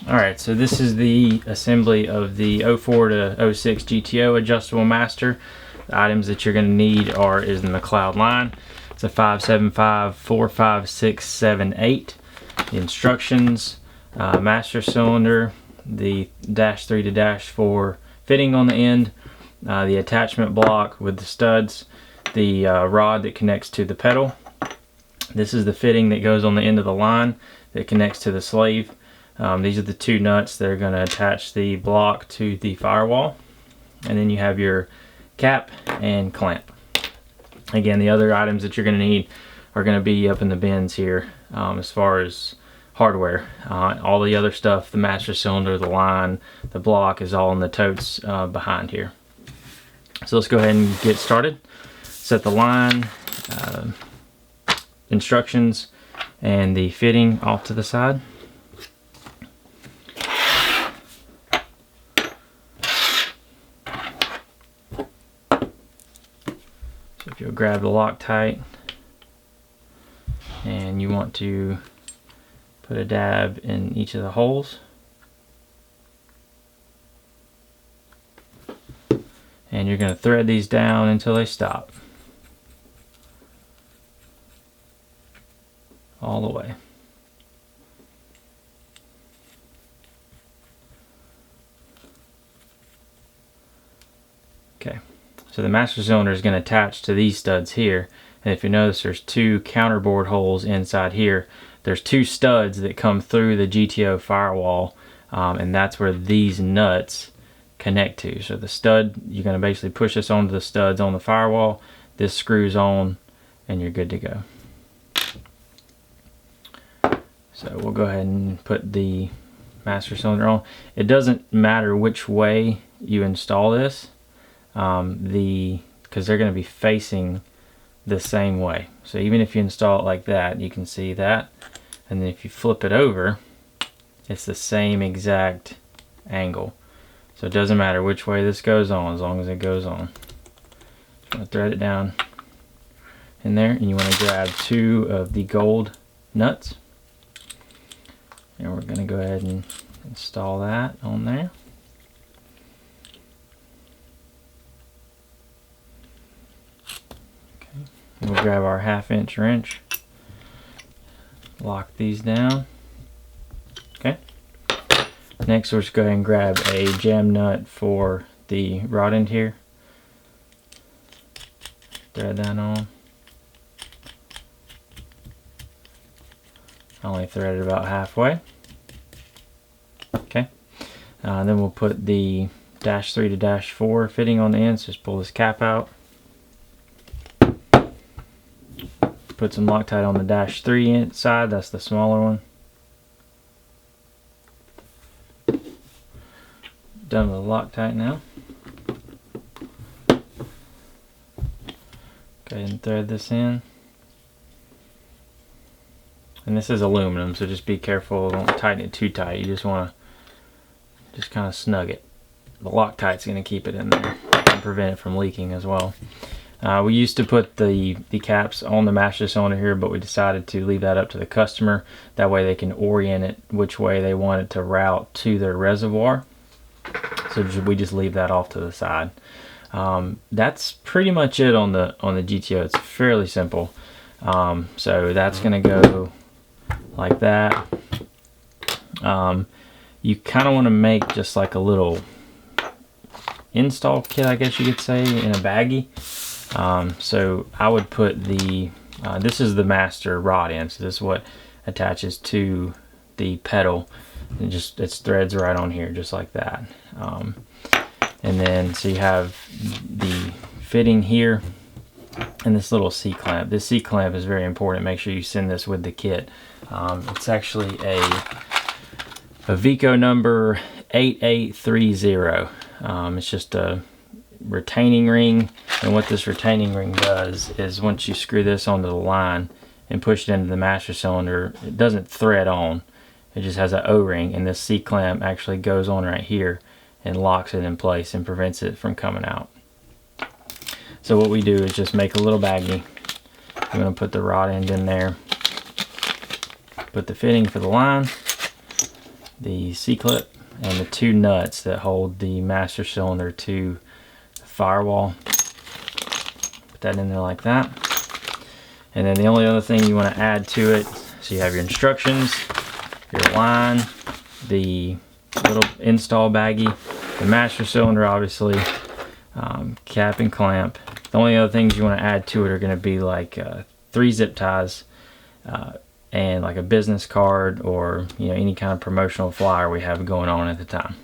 Alright, so this is the assembly of the 04 to 06 GTO adjustable master. The items that you're going to need is in the McLeod line. It's a 575 45678. The instructions, master cylinder, the -3 to -4 fitting on the end, the attachment block with the studs, the rod that connects to the pedal. This is the fitting that goes on the end of the line that connects to the slave. These are the two nuts that are going to attach the block to the firewall. And then you have your cap and clamp. Again, the other items that you're going to need are going to be up in the bins here as far as hardware. All the other stuff, the master cylinder, the line, the block, is all in the totes behind here. So let's go ahead and get started. Set the line, instructions, and the fitting off to the side. So if you'll grab the Loctite and you want to put a dab in each of the holes, and you're going to thread these down until they stop all the way. Okay, so the master cylinder is going to attach to these studs here, and if you notice, there's two counterboard holes inside here. There's two studs that come through the GTO firewall, and that's where these nuts connect to. So the stud, you're going to basically push this onto the studs on the firewall. This screws on, and you're good to go. So we'll go ahead and put the master cylinder on. It doesn't matter which way you install this, because they're going to be facing the same way. So even if you install it like that, you can see that, and then if you flip it over, it's the same exact angle. So it doesn't matter which way this goes on, as long as it goes on. Just want to thread it down in there, and you want to grab two of the gold nuts, and we're going to go ahead and install that on there. Okay. We'll grab our 1/2" wrench, lock these down. Okay. Next, we'll just go ahead and grab a jam nut for the rod end here. Thread that on. I only threaded about halfway. Okay. Then we'll put the -3 to -4 fitting on the end. So just pull this cap out. Put some Loctite on the -3 inside. That's the smaller one. Done with the Loctite now. Go ahead and thread this in. And this is aluminum, so just be careful, don't tighten it too tight. You just want to just kind of snug it. The Loctite's going to keep it in there and prevent it from leaking as well. We used to put the caps on the master cylinder here, but we decided to leave that up to the customer. That way they can orient it which way they want it to route to their reservoir. So we just leave that off to the side. That's pretty much it on the GTO. It's fairly simple. So that's going to go like that. You kind of want to make just like a little install kit, I guess you could say, in a baggie. So I would put this is the master rod end, so this is what attaches to the pedal, and it threads right on here just like that. And then so you have the fitting here and this little C-clamp. This C-clamp is very important. Make sure you send this with the kit. It's actually a Vico number 8830. It's just a retaining ring, and what this retaining ring does is once you screw this onto the line and push it into the master cylinder, it doesn't thread on. It just has an O-ring, and this C-clamp actually goes on right here and locks it in place and prevents it from coming out. So what we do is just make a little baggie. I'm going to put the rod end in there, put the fitting for the line, the C-clip, and the 2 nuts that hold the master cylinder to the firewall. Put that in there like that. And then the only other thing you want to add to it, so you have your instructions, your line, the little install baggie, the master cylinder obviously, cap and clamp. The only other things you want to add to it are going to be like 3 zip ties and like a business card, or any kind of promotional flyer we have going on at the time.